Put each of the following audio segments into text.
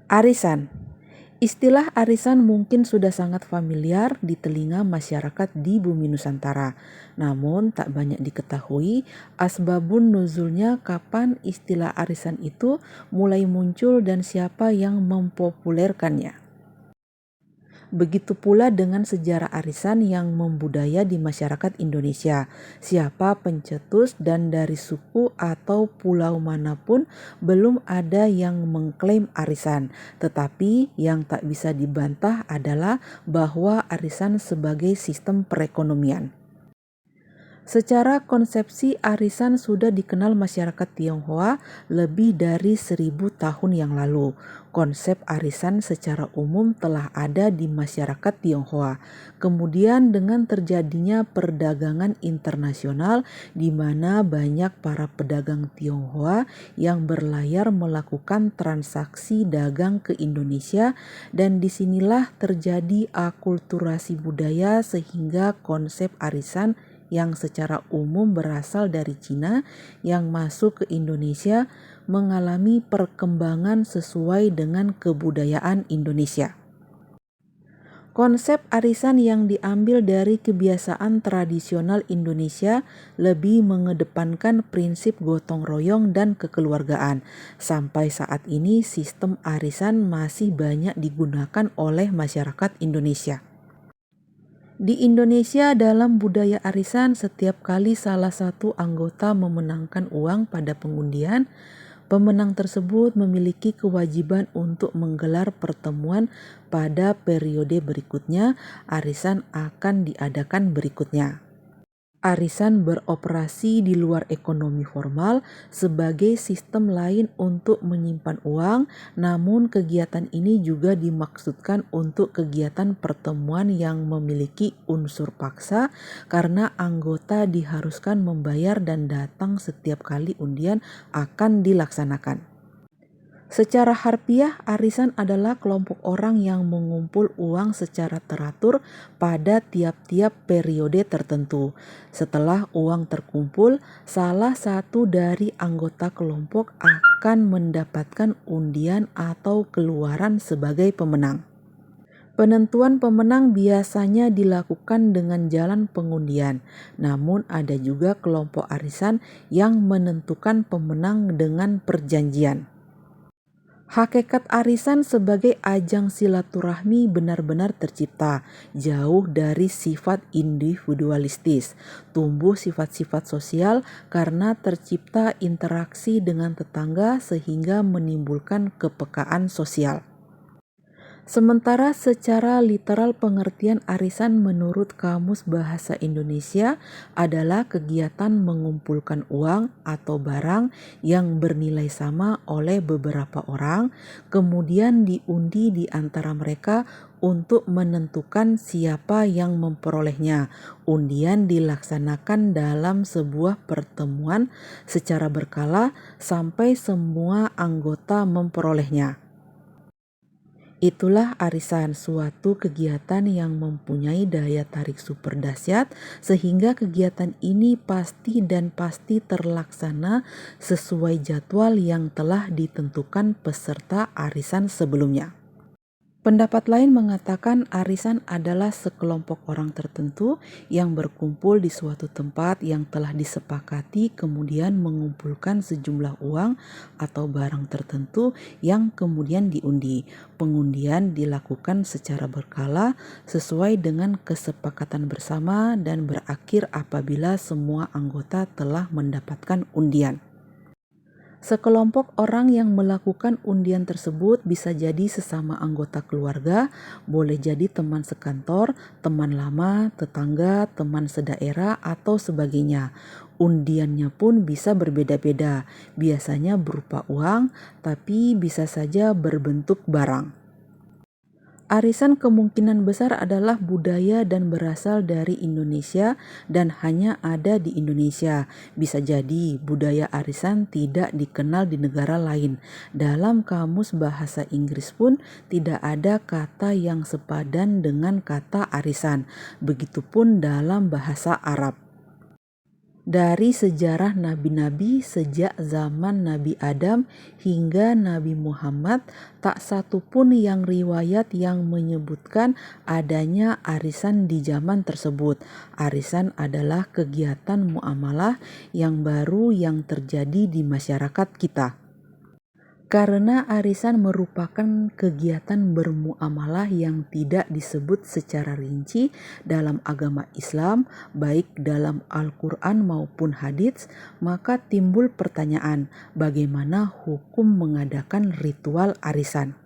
Arisan. Istilah arisan mungkin sudah sangat familiar di telinga masyarakat di bumi Nusantara. Namun tak banyak diketahui asbabun nuzulnya, kapan istilah arisan itu mulai muncul dan siapa yang mempopulerkannya. Begitu pula dengan sejarah arisan yang membudaya di masyarakat Indonesia. Siapa pencetus dan dari suku atau pulau manapun belum ada yang mengklaim arisan. Tetapi yang tak bisa dibantah adalah bahwa arisan sebagai sistem perekonomian. Secara konsepsi, arisan sudah dikenal masyarakat Tionghoa lebih dari 1000 tahun yang lalu. Konsep arisan secara umum telah ada di masyarakat Tionghoa. Kemudian dengan terjadinya perdagangan internasional di mana banyak para pedagang Tionghoa yang berlayar melakukan transaksi dagang ke Indonesia, dan disinilah terjadi akulturasi budaya sehingga konsep arisan yang secara umum berasal dari Cina yang masuk ke Indonesia mengalami perkembangan sesuai dengan kebudayaan Indonesia. Konsep arisan yang diambil dari kebiasaan tradisional Indonesia lebih mengedepankan prinsip gotong royong dan kekeluargaan. Sampai saat ini sistem arisan masih banyak digunakan oleh masyarakat Indonesia. Di Indonesia, dalam budaya arisan, setiap kali salah satu anggota memenangkan uang pada pengundian, pemenang tersebut memiliki kewajiban untuk menggelar pertemuan pada periode berikutnya. Arisan akan diadakan berikutnya. Arisan beroperasi di luar ekonomi formal sebagai sistem lain untuk menyimpan uang, namun kegiatan ini juga dimaksudkan untuk kegiatan pertemuan yang memiliki unsur paksa karena anggota diharuskan membayar dan datang setiap kali undian akan dilaksanakan. Secara harfiah, arisan adalah kelompok orang yang mengumpul uang secara teratur pada tiap-tiap periode tertentu. Setelah uang terkumpul, salah satu dari anggota kelompok akan mendapatkan undian atau keluaran sebagai pemenang. Penentuan pemenang biasanya dilakukan dengan jalan pengundian, namun ada juga kelompok arisan yang menentukan pemenang dengan perjanjian. Hakikat arisan sebagai ajang silaturahmi benar-benar tercipta, jauh dari sifat individualistis. Tumbuh sifat-sifat sosial karena tercipta interaksi dengan tetangga sehingga menimbulkan kepekaan sosial. Sementara secara literal pengertian arisan menurut Kamus Bahasa Indonesia adalah kegiatan mengumpulkan uang atau barang yang bernilai sama oleh beberapa orang, kemudian diundi di antara mereka untuk menentukan siapa yang memperolehnya. Undian dilaksanakan dalam sebuah pertemuan secara berkala sampai semua anggota memperolehnya. Itulah arisan, suatu kegiatan yang mempunyai daya tarik super dahsyat sehingga kegiatan ini pasti terlaksana sesuai jadwal yang telah ditentukan peserta arisan sebelumnya. Pendapat lain mengatakan arisan adalah sekelompok orang tertentu yang berkumpul di suatu tempat yang telah disepakati, kemudian mengumpulkan sejumlah uang atau barang tertentu yang kemudian diundi. Pengundian dilakukan secara berkala sesuai dengan kesepakatan bersama dan berakhir apabila semua anggota telah mendapatkan undian. Sekelompok orang yang melakukan undian tersebut bisa jadi sesama anggota keluarga, boleh jadi teman sekantor, teman lama, tetangga, teman sedaerah, atau sebagainya. Undiannya pun bisa berbeda-beda, biasanya berupa uang, tapi bisa saja berbentuk barang. Arisan kemungkinan besar adalah budaya dan berasal dari Indonesia dan hanya ada di Indonesia. Bisa jadi budaya arisan tidak dikenal di negara lain. Dalam Kamus Bahasa Inggris pun tidak ada kata yang sepadan dengan kata arisan. Begitupun dalam bahasa Arab. Dari sejarah nabi-nabi sejak zaman Nabi Adam hingga Nabi Muhammad, tak satu pun yang riwayat yang menyebutkan adanya arisan di zaman tersebut. Arisan adalah kegiatan muamalah yang baru yang terjadi di masyarakat kita. Karena arisan merupakan kegiatan bermuamalah yang tidak disebut secara rinci dalam agama Islam, baik dalam Al-Quran maupun hadits, maka timbul pertanyaan, bagaimana hukum mengadakan ritual arisan?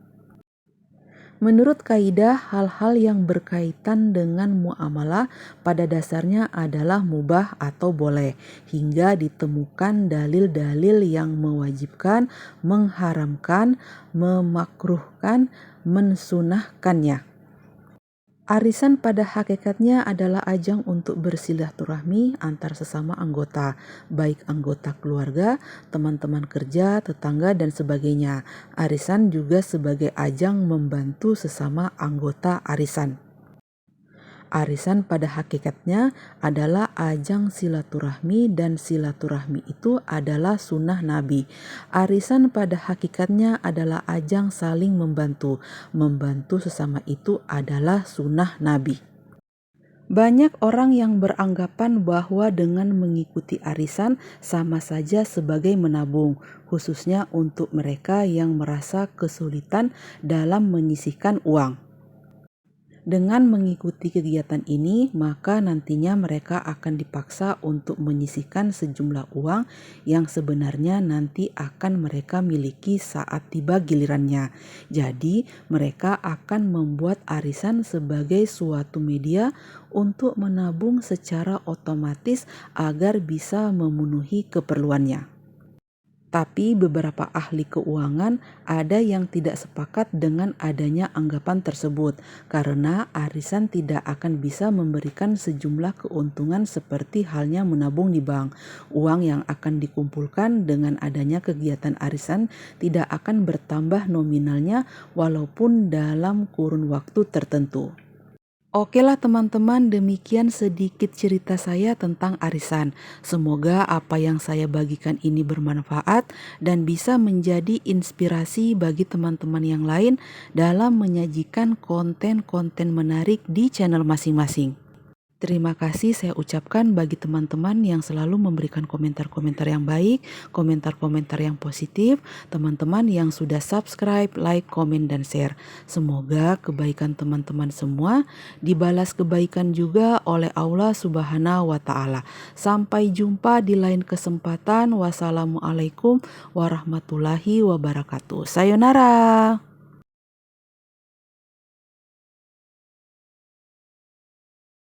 Menurut kaidah, hal-hal yang berkaitan dengan muamalah pada dasarnya adalah mubah atau boleh, hingga ditemukan dalil-dalil yang mewajibkan, mengharamkan, memakruhkan, mensunahkannya. Arisan pada hakikatnya adalah ajang untuk bersilaturahmi antar sesama anggota, baik anggota keluarga, teman-teman kerja, tetangga, dan sebagainya. Arisan juga sebagai ajang membantu sesama anggota arisan. Arisan pada hakikatnya adalah ajang silaturahmi dan silaturahmi itu adalah sunnah Nabi. Arisan pada hakikatnya adalah ajang saling membantu. Membantu sesama itu adalah sunnah Nabi. Banyak orang yang beranggapan bahwa dengan mengikuti arisan sama saja sebagai menabung, khususnya untuk mereka yang merasa kesulitan dalam menyisihkan uang. Dengan mengikuti kegiatan ini, maka nantinya mereka akan dipaksa untuk menyisihkan sejumlah uang yang sebenarnya nanti akan mereka miliki saat tiba gilirannya. Jadi, mereka akan membuat arisan sebagai suatu media untuk menabung secara otomatis agar bisa memenuhi keperluannya. Tapi beberapa ahli keuangan ada yang tidak sepakat dengan adanya anggapan tersebut karena arisan tidak akan bisa memberikan sejumlah keuntungan seperti halnya menabung di bank. Uang yang akan dikumpulkan dengan adanya kegiatan arisan tidak akan bertambah nominalnya walaupun dalam kurun waktu tertentu. Oke lah teman-teman, demikian sedikit cerita saya tentang arisan. Semoga apa yang saya bagikan ini bermanfaat dan bisa menjadi inspirasi bagi teman-teman yang lain dalam menyajikan konten-konten menarik di channel masing-masing. Terima kasih saya ucapkan bagi teman-teman yang selalu memberikan komentar-komentar yang baik, komentar-komentar yang positif, teman-teman yang sudah subscribe, like, komen, dan share. Semoga kebaikan teman-teman semua dibalas kebaikan juga oleh Allah Subhanahu wa Ta'ala. Sampai jumpa di lain kesempatan. Wassalamualaikum warahmatullahi wabarakatuh. Sayonara.